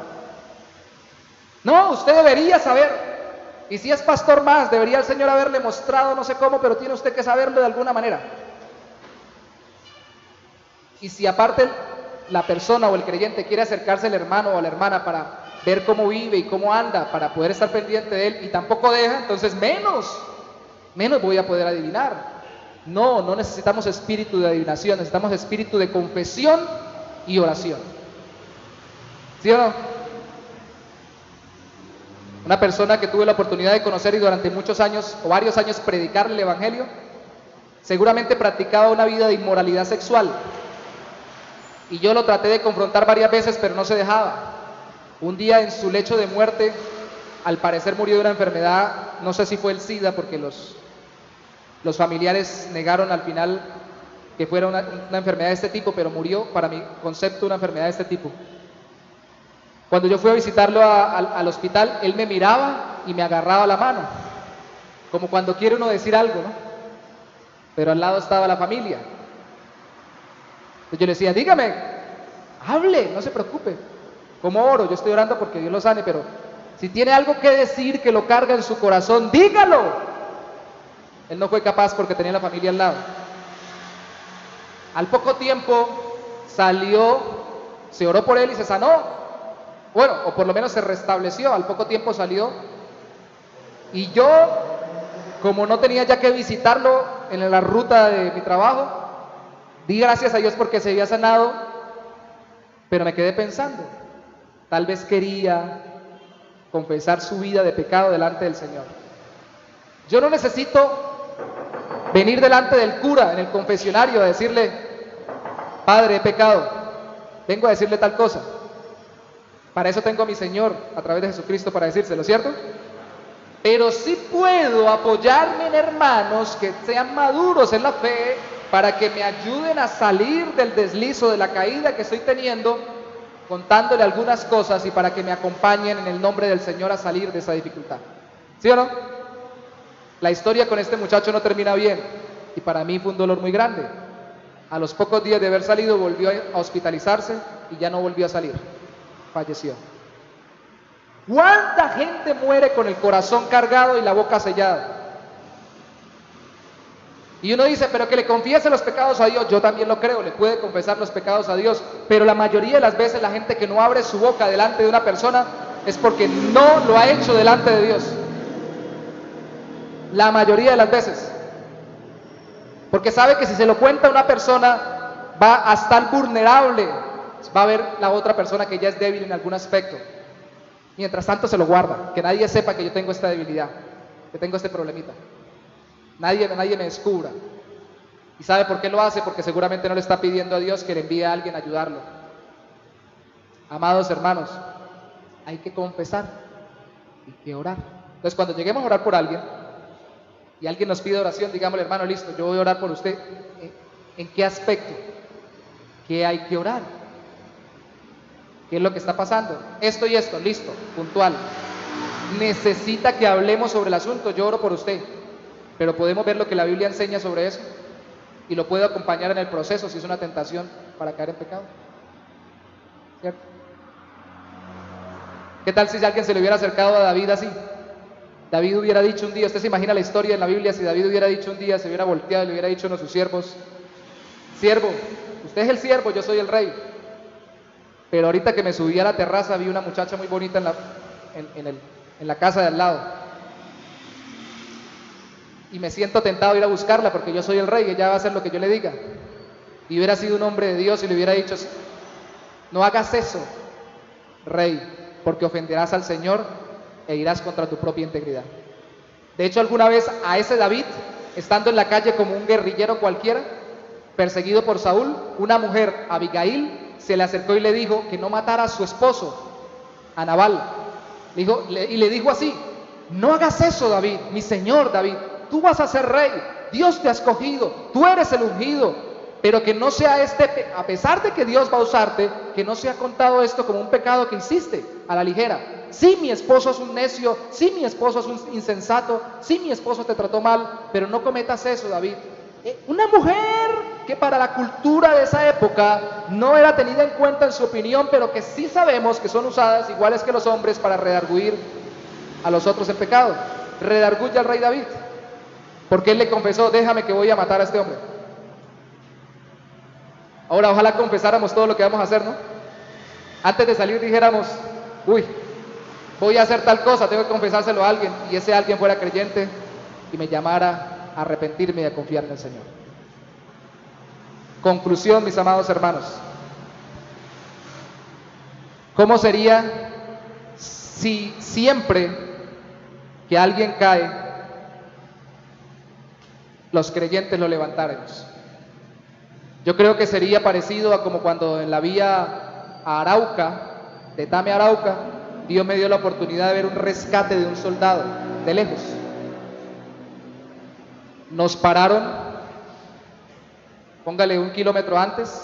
No, usted debería saber. Y si es pastor más, debería el Señor haberle mostrado, no sé cómo, pero tiene usted que saberlo de alguna manera. Y si aparte la persona o el creyente quiere acercarse al hermano o a la hermana para ver cómo vive y cómo anda, para poder estar pendiente de él, y tampoco deja, entonces menos voy a poder adivinar. No necesitamos espíritu de adivinación, necesitamos espíritu de confesión y oración. ¿Sí o no? Una persona que tuve la oportunidad de conocer y durante muchos años o varios años predicarle el evangelio, seguramente practicaba una vida de inmoralidad sexual. Y yo lo traté de confrontar varias veces, pero no se dejaba. Un día en su lecho de muerte, al parecer murió de una enfermedad, no sé si fue el SIDA, porque los familiares negaron al final que fuera una enfermedad de este tipo, pero murió, para mi concepto, una enfermedad de este tipo. Cuando yo fui a visitarlo al hospital, él me miraba y me agarraba la mano, como cuando quiere uno decir algo, ¿no? Pero al lado estaba la familia. Entonces yo le decía, dígame, hable, no se preocupe. ¿Cómo oro? Yo estoy orando porque Dios lo sane, pero si tiene algo que decir que lo carga en su corazón, dígalo. Él no fue capaz porque tenía la familia al lado. Al poco tiempo salió, se oró por él y se sanó. Bueno, o por lo menos se restableció. Al poco tiempo salió. Y yo, como no tenía ya que visitarlo en la ruta de mi trabajo, di gracias a Dios porque se había sanado, pero me quedé pensando, tal vez quería confesar su vida de pecado delante del Señor. Yo no necesito venir delante del cura en el confesionario a decirle, Padre, he pecado, vengo a decirle tal cosa. Para eso tengo a mi Señor a través de Jesucristo para decírselo, ¿cierto? Pero sí puedo apoyarme en hermanos que sean maduros en la fe para que me ayuden a salir del deslizo, de la caída que estoy teniendo, contándole algunas cosas y para que me acompañen en el nombre del Señor a salir de esa dificultad. ¿Sí o no? La historia con este muchacho no termina bien y para mí fue un dolor muy grande. A los pocos días de haber salido volvió a hospitalizarse y ya no volvió a salir. Falleció. ¿Cuánta gente muere con el corazón cargado y la boca sellada? Y uno dice, pero que le confiese los pecados a Dios. Yo también lo creo, le puede confesar los pecados a Dios, pero la mayoría de las veces la gente que no abre su boca delante de una persona es porque no lo ha hecho delante de Dios. La mayoría de las veces. Porque sabe que si se lo cuenta a una persona va a estar vulnerable, va a ver la otra persona que ya es débil en algún aspecto. Mientras tanto se lo guarda, que nadie sepa que yo tengo esta debilidad, que tengo este problemita. Nadie me descubra. ¿Y sabe por qué lo hace? Porque seguramente no le está pidiendo a Dios que le envíe a alguien a ayudarlo. Amados hermanos, hay que confesar. y que orar. Entonces, cuando lleguemos a orar por alguien y alguien nos pide oración, digámosle, hermano, listo, yo voy a orar por usted. ¿En qué aspecto? ¿Qué hay que orar? ¿Qué es lo que está pasando? Esto y esto, listo, puntual. Necesita que hablemos sobre el asunto, yo oro por usted. Pero podemos ver lo que la Biblia enseña sobre eso y lo puedo acompañar en el proceso si es una tentación para caer en pecado. ¿Cierto? ¿Qué tal si alguien se le hubiera acercado a David así? David hubiera dicho un día, usted se imagina la historia en la Biblia, si David hubiera dicho un día, se hubiera volteado y le hubiera dicho a uno de sus siervos, siervo, usted es el siervo, yo soy el rey. Pero ahorita que me subí a la terraza vi una muchacha muy bonita en la casa de al lado. Y me siento tentado a ir a buscarla porque yo soy el rey y ella va a hacer lo que yo le diga. Y hubiera sido un hombre de Dios y le hubiera dicho, no hagas eso, rey, porque ofenderás al Señor e irás contra tu propia integridad. De hecho, alguna vez a ese David, estando en la calle como un guerrillero cualquiera, perseguido por Saúl, una mujer, Abigail, se le acercó y le dijo que no matara a su esposo, a Nabal. Y le dijo así, no hagas eso, David, mi señor David, tú vas a ser rey, Dios te ha escogido, tú eres el ungido, pero que no sea a pesar de que Dios va a usarte, que no sea contado esto como un pecado que hiciste a la ligera. Sí, mi esposo es un necio, sí, mi esposo es un insensato, sí, mi esposo te trató mal, pero no cometas eso, David. Una mujer que para la cultura de esa época no era tenida en cuenta en su opinión, pero que sí sabemos que son usadas iguales que los hombres para redarguir a los otros en pecado. Redarguye al rey David, porque él le confesó, déjame que voy a matar a este hombre. Ahora ojalá confesáramos todo lo que vamos a hacer, ¿no? Antes de salir dijéramos, uy, voy a hacer tal cosa, tengo que confesárselo a alguien, y ese alguien fuera creyente y me llamara a arrepentirme y a confiar en el Señor. Conclusión, mis amados hermanos. ¿Cómo sería si siempre que alguien cae, los creyentes lo levantáramos? Yo creo que sería parecido a como cuando en la vía a Arauca, de Tame a Arauca, Dios me dio la oportunidad de ver un rescate de un soldado, de lejos. Nos pararon, póngale 1 kilómetro antes,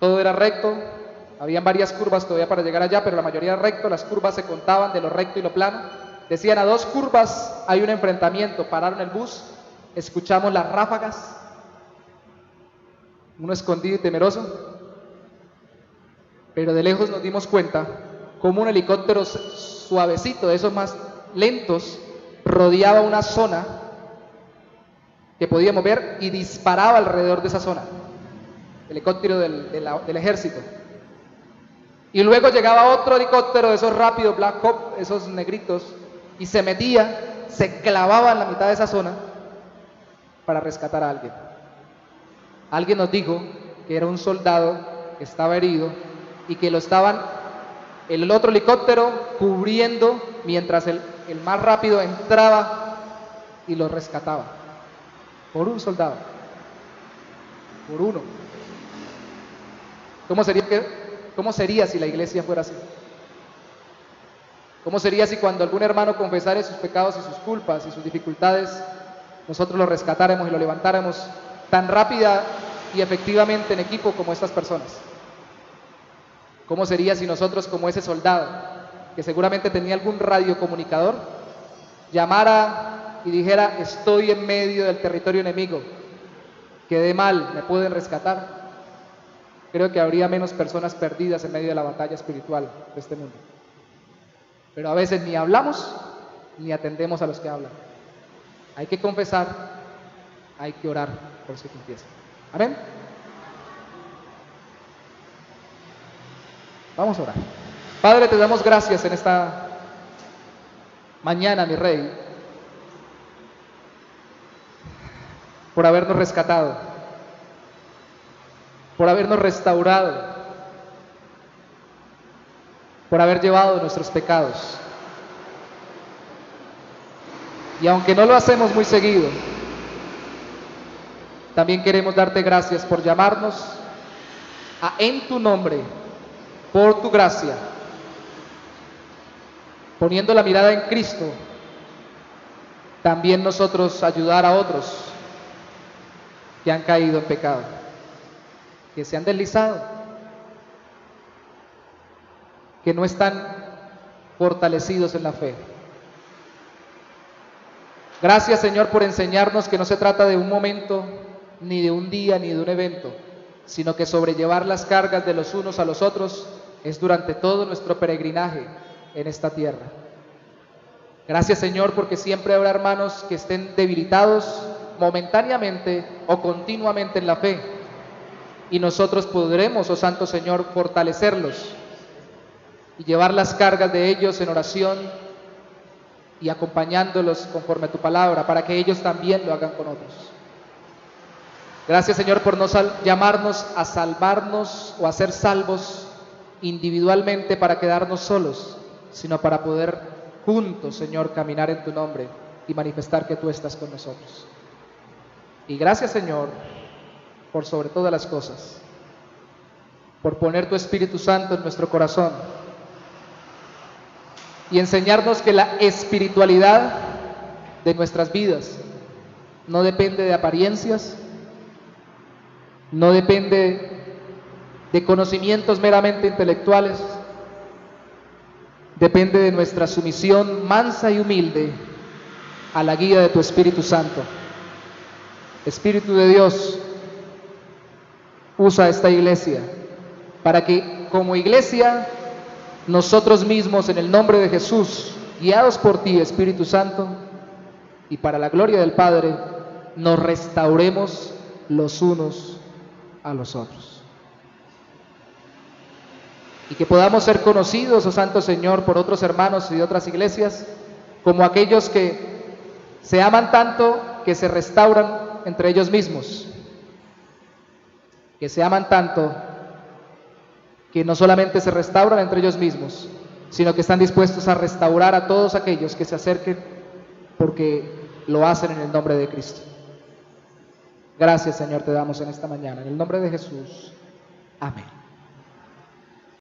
todo era recto, habían varias curvas todavía para llegar allá, pero la mayoría era recto, las curvas se contaban de lo recto y lo plano. Decían, a 2 curvas hay un enfrentamiento, pararon el bus, escuchamos las ráfagas, uno escondido y temeroso, pero de lejos nos dimos cuenta como un helicóptero suavecito, de esos más lentos, rodeaba una zona que podíamos ver y disparaba alrededor de esa zona, helicóptero del ejército. Y luego llegaba otro helicóptero de esos rápidos, Black Hawk, esos negritos, y se metía, se clavaba en la mitad de esa zona para rescatar a alguien. Alguien nos dijo que era un soldado que estaba herido y que lo estaban, el otro helicóptero cubriendo mientras el más rápido entraba y lo rescataba. Por un soldado, por uno. ¿Cómo sería si la iglesia fuera así? ¿Cómo sería si cuando algún hermano confesara sus pecados y sus culpas y sus dificultades, nosotros lo rescatáramos y lo levantáramos tan rápida y efectivamente en equipo como estas personas? ¿Cómo sería si nosotros, como ese soldado, que seguramente tenía algún radiocomunicador, llamara y dijera, estoy en medio del territorio enemigo, quedé mal, me pueden rescatar? Creo que habría menos personas perdidas en medio de la batalla espiritual de este mundo. Pero a veces ni hablamos ni atendemos a los que hablan. Hay que confesar, hay que orar por su limpieza. Amén. Vamos a orar. Padre, te damos gracias en esta mañana, mi Rey, por habernos rescatado, por habernos restaurado, por haber llevado nuestros pecados. Y aunque no lo hacemos muy seguido, también queremos darte gracias por llamarnos a en tu nombre, por tu gracia, poniendo la mirada en Cristo, también nosotros ayudar a otros que han caído en pecado, que se han deslizado, que no están fortalecidos en la fe. Gracias, Señor, por enseñarnos que no se trata de un momento, ni de un día, ni de un evento, sino que sobrellevar las cargas de los unos a los otros es durante todo nuestro peregrinaje en esta tierra. Gracias, Señor, porque siempre habrá hermanos que estén debilitados momentáneamente o continuamente en la fe, y nosotros podremos, oh Santo Señor, fortalecerlos y llevar las cargas de ellos en oración y acompañándolos conforme a tu palabra, para que ellos también lo hagan con otros. Gracias, Señor, por no llamarnos a salvarnos o a ser salvos individualmente para quedarnos solos, sino para poder juntos, Señor, caminar en tu nombre y manifestar que tú estás con nosotros. Y gracias, Señor, por sobre todas las cosas, por poner tu Espíritu Santo en nuestro corazón y enseñarnos que la espiritualidad de nuestras vidas no depende de apariencias, no depende de conocimientos meramente intelectuales, depende de nuestra sumisión mansa y humilde a la guía de tu Espíritu Santo. Espíritu de Dios, usa esta iglesia para que como iglesia nosotros mismos, en el nombre de Jesús, guiados por ti, Espíritu Santo, y para la gloria del Padre, nos restauremos los unos a los otros. Y que podamos ser conocidos, oh Santo Señor, por otros hermanos y de otras iglesias, como aquellos que se aman tanto que se restauran entre ellos mismos, que se aman tanto que no solamente se restauran entre ellos mismos, sino que están dispuestos a restaurar a todos aquellos que se acerquen, porque lo hacen en el nombre de Cristo. Gracias, Señor, te damos en esta mañana, en el nombre de Jesús. Amén.